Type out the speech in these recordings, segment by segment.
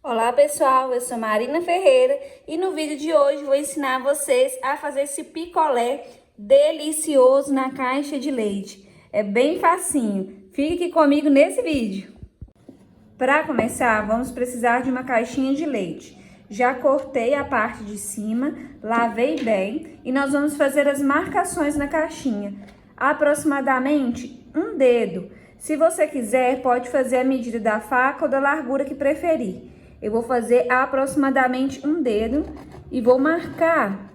Olá pessoal, eu sou Marina Ferreira e no vídeo de hoje vou ensinar vocês a fazer esse picolé delicioso na caixa de leite. É bem facinho, fique aqui comigo nesse vídeo. Para começar, vamos precisar de uma caixinha de leite. Já cortei a parte de cima, lavei bem e nós vamos fazer as marcações na caixinha. Aproximadamente um dedo. Se você quiser, pode fazer a medida da faca ou da largura que preferir. Eu vou fazer aproximadamente um dedo e vou marcar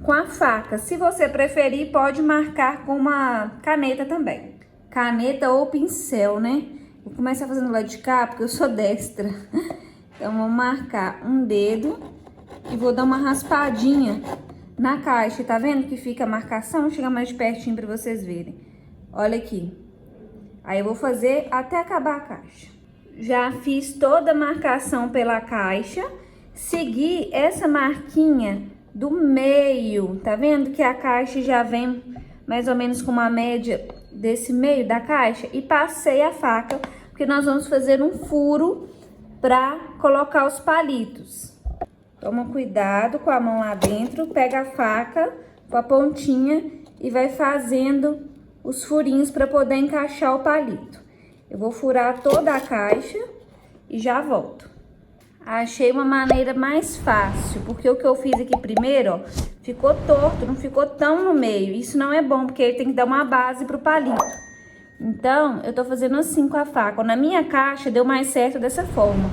com a faca. Se você preferir, pode marcar com uma caneta também. Caneta ou pincel, né? Vou começar fazendo lá de cá, porque eu sou destra. Então, vou marcar um dedo e vou dar uma raspadinha na caixa. Tá vendo que fica a marcação? Vou chegar mais de pertinho para vocês verem. Olha aqui. Aí, eu vou fazer até acabar a caixa. Já fiz toda a marcação pela caixa, segui essa marquinha do meio, tá vendo que a caixa já vem mais ou menos com uma média desse meio da caixa? E passei a faca, porque nós vamos fazer um furo pra colocar os palitos. Toma cuidado com a mão lá dentro, pega a faca com a pontinha e vai fazendo os furinhos para poder encaixar o palito. Eu vou furar toda a caixa e já volto. Achei uma maneira mais fácil, porque o que eu fiz aqui primeiro, ó, ficou torto, não ficou tão no meio. Isso não é bom, porque ele tem que dar uma base pro palito. Então, eu tô fazendo assim com a faca. Na minha caixa, deu mais certo dessa forma.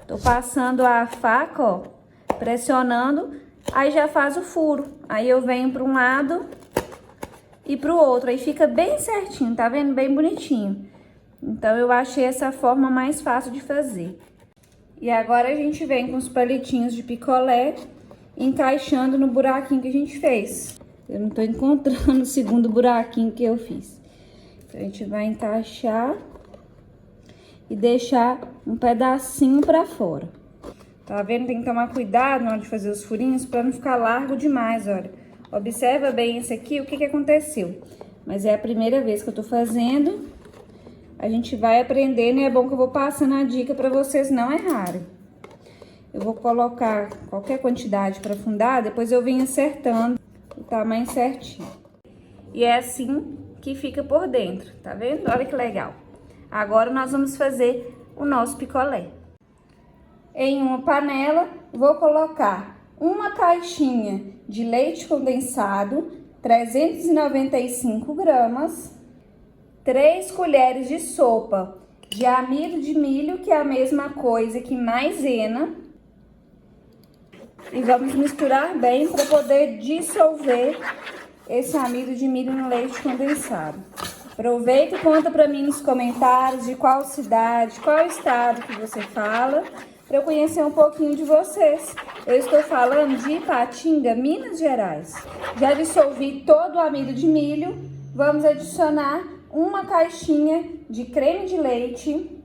Tô passando a faca, ó, pressionando, aí já faz o furo. Aí eu venho para um lado e pro outro, aí fica bem certinho, tá vendo? Bem bonitinho. Então, eu achei essa forma mais fácil de fazer. E agora, a gente vem com os palitinhos de picolé, encaixando no buraquinho que a gente fez. Eu não tô encontrando o segundo buraquinho que eu fiz. Então, a gente vai encaixar e deixar um pedacinho pra fora. Tá vendo? Tem que tomar cuidado na hora de fazer os furinhos pra não ficar largo demais, olha. Observa bem esse aqui, o que que aconteceu. Mas é a primeira vez que eu tô fazendo. A gente vai aprendendo e é bom que eu vou passando a dica para vocês não errarem. Eu vou colocar qualquer quantidade para afundar, depois eu venho acertando o tamanho certinho. E é assim que fica por dentro, tá vendo? Olha que legal. Agora nós vamos fazer o nosso picolé. Em uma panela, vou colocar uma caixinha de leite condensado, 395 gramas, 3 colheres de sopa de amido de milho, que é a mesma coisa que maisena. E vamos misturar bem para poder dissolver esse amido de milho no leite condensado. Aproveita e conta para mim nos comentários de qual cidade, qual estado que você fala, para eu conhecer um pouquinho de vocês. Eu estou falando de Ipatinga, Minas Gerais. Já dissolvi todo o amido de milho, vamos adicionar uma caixinha de creme de leite,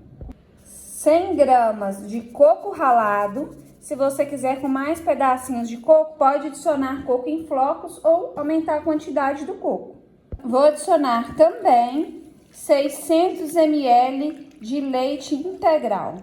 100 gramas de coco ralado. Se você quiser com mais pedacinhos de coco, pode adicionar coco em flocos ou aumentar a quantidade do coco. Vou adicionar também 600 ml de leite integral.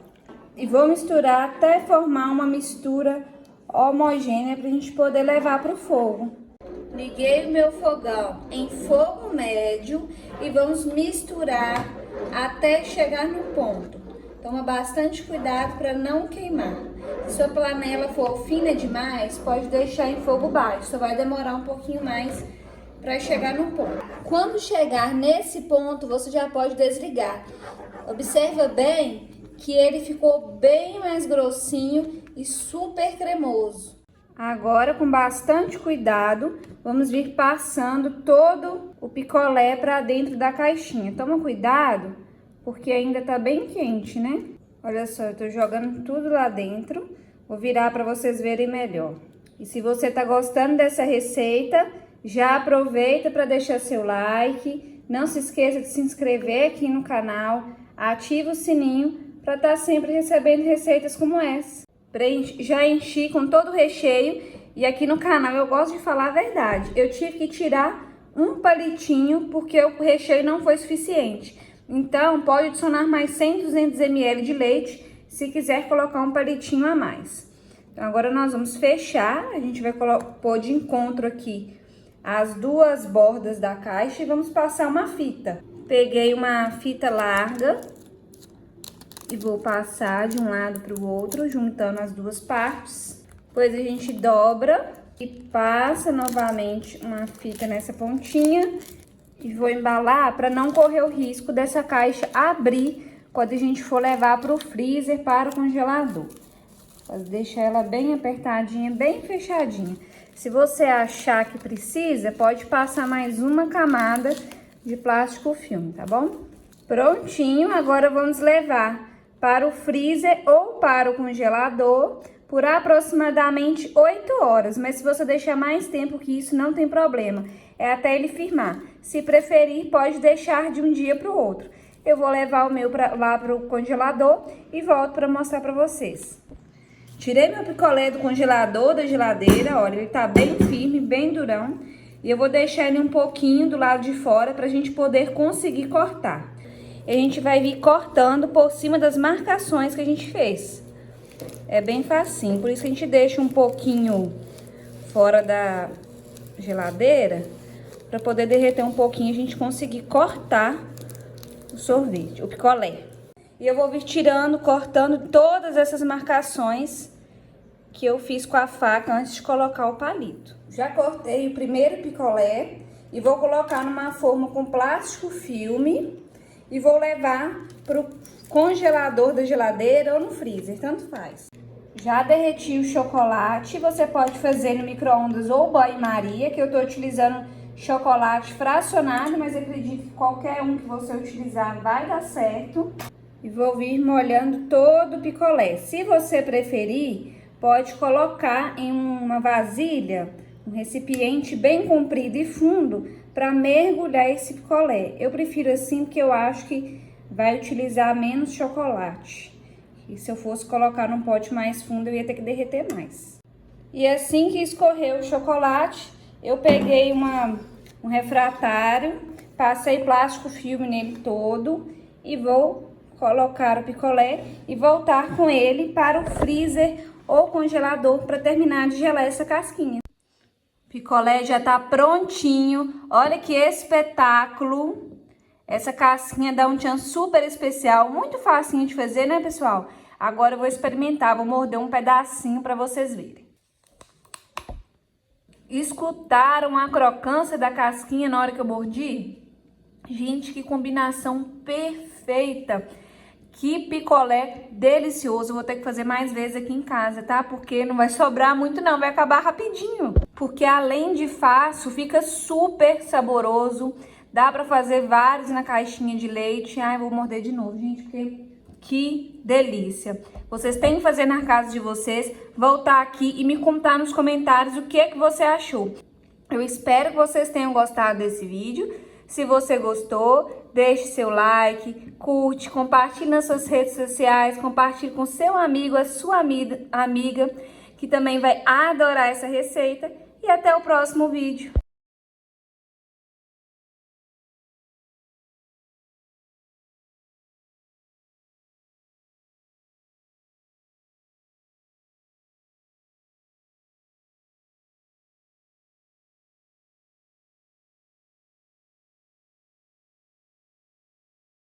E vou misturar até formar uma mistura homogênea para a gente poder levar para o fogo. Liguei o meu fogão em fogo médio e vamos misturar até chegar no ponto. Toma bastante cuidado para não queimar. Se sua panela for fina demais, pode deixar em fogo baixo, só vai demorar um pouquinho mais para chegar no ponto. Quando chegar nesse ponto, você já pode desligar. Observa bem que ele ficou bem mais grossinho e super cremoso. Agora, com bastante cuidado, vamos vir passando todo o picolé para dentro da caixinha. Toma cuidado, porque ainda tá bem quente, né? Olha só, eu tô jogando tudo lá dentro. Vou virar para vocês verem melhor. E se você tá gostando dessa receita, já aproveita para deixar seu like. Não se esqueça de se inscrever aqui no canal. Ativa o sininho para estar sempre recebendo receitas como essa. Já enchi com todo o recheio e aqui no canal eu gosto de falar a verdade. Eu tive que tirar um palitinho porque o recheio não foi suficiente. Então, pode adicionar mais 100, 200 ml de leite se quiser colocar um palitinho a mais. Então, agora nós vamos fechar, a gente vai pôr de encontro aqui as duas bordas da caixa e vamos passar uma fita. Peguei uma fita larga e vou passar de um lado para o outro, juntando as duas partes. Depois a gente dobra e passa novamente uma fita nessa pontinha e vou embalar para não correr o risco dessa caixa abrir quando a gente for levar para o freezer, para o congelador. Deixa ela bem apertadinha, bem fechadinha. Se você achar que precisa, pode passar mais uma camada de plástico filme, tá bom? Prontinho, agora vamos levar para o freezer ou para o congelador por aproximadamente 8 horas. Mas se você deixar mais tempo que isso, não tem problema. É até ele firmar. Se preferir, pode deixar de um dia para o outro. Eu vou levar o meu lá para o congelador e volto para mostrar para vocês. Tirei meu picolé do congelador, da geladeira, olha, ele tá bem firme, bem durão. E eu vou deixar ele um pouquinho do lado de fora pra gente poder conseguir cortar. E a gente vai vir cortando por cima das marcações que a gente fez. É bem facinho, por isso que a gente deixa um pouquinho fora da geladeira, pra poder derreter um pouquinho e a gente conseguir cortar o sorvete, o picolé. E eu vou vir tirando, cortando todas essas marcações que eu fiz com a faca antes de colocar o palito. Já cortei o primeiro picolé e vou colocar numa forma com plástico filme e vou levar pro congelador da geladeira ou no freezer, tanto faz. Já derreti o chocolate, você pode fazer no micro-ondas ou banho-maria, que eu tô utilizando chocolate fracionado, mas acredito que qualquer um que você utilizar vai dar certo. E vou vir molhando todo o picolé. Se você preferir, pode colocar em uma vasilha, um recipiente bem comprido e fundo, para mergulhar esse picolé. Eu prefiro assim porque eu acho que vai utilizar menos chocolate. E se eu fosse colocar num pote mais fundo, eu ia ter que derreter mais. E assim que escorreu o chocolate, eu peguei um refratário, passei plástico filme nele todo e vou colocar o picolé e voltar com ele para o freezer ou congelador para terminar de gelar essa casquinha. O picolé já tá prontinho. Olha que espetáculo! Essa casquinha dá um tchan super especial, muito facinho de fazer, né, pessoal? Agora eu vou experimentar, vou morder um pedacinho para vocês verem. Escutaram a crocância da casquinha na hora que eu mordi? Gente, que combinação perfeita! Que picolé delicioso. Vou ter que fazer mais vezes aqui em casa, tá? Porque não vai sobrar muito não, vai acabar rapidinho. Porque além de fácil, fica super saboroso. Dá pra fazer vários na caixinha de leite. Ai, vou morder de novo, gente, porque que delícia. Vocês têm que fazer na casa de vocês, voltar aqui e me contar nos comentários o que você achou. Eu espero que vocês tenham gostado desse vídeo. Se você gostou, deixe seu like, curte, compartilhe nas suas redes sociais, compartilhe com seu amigo, a sua amiga, que também vai adorar essa receita. E até o próximo vídeo.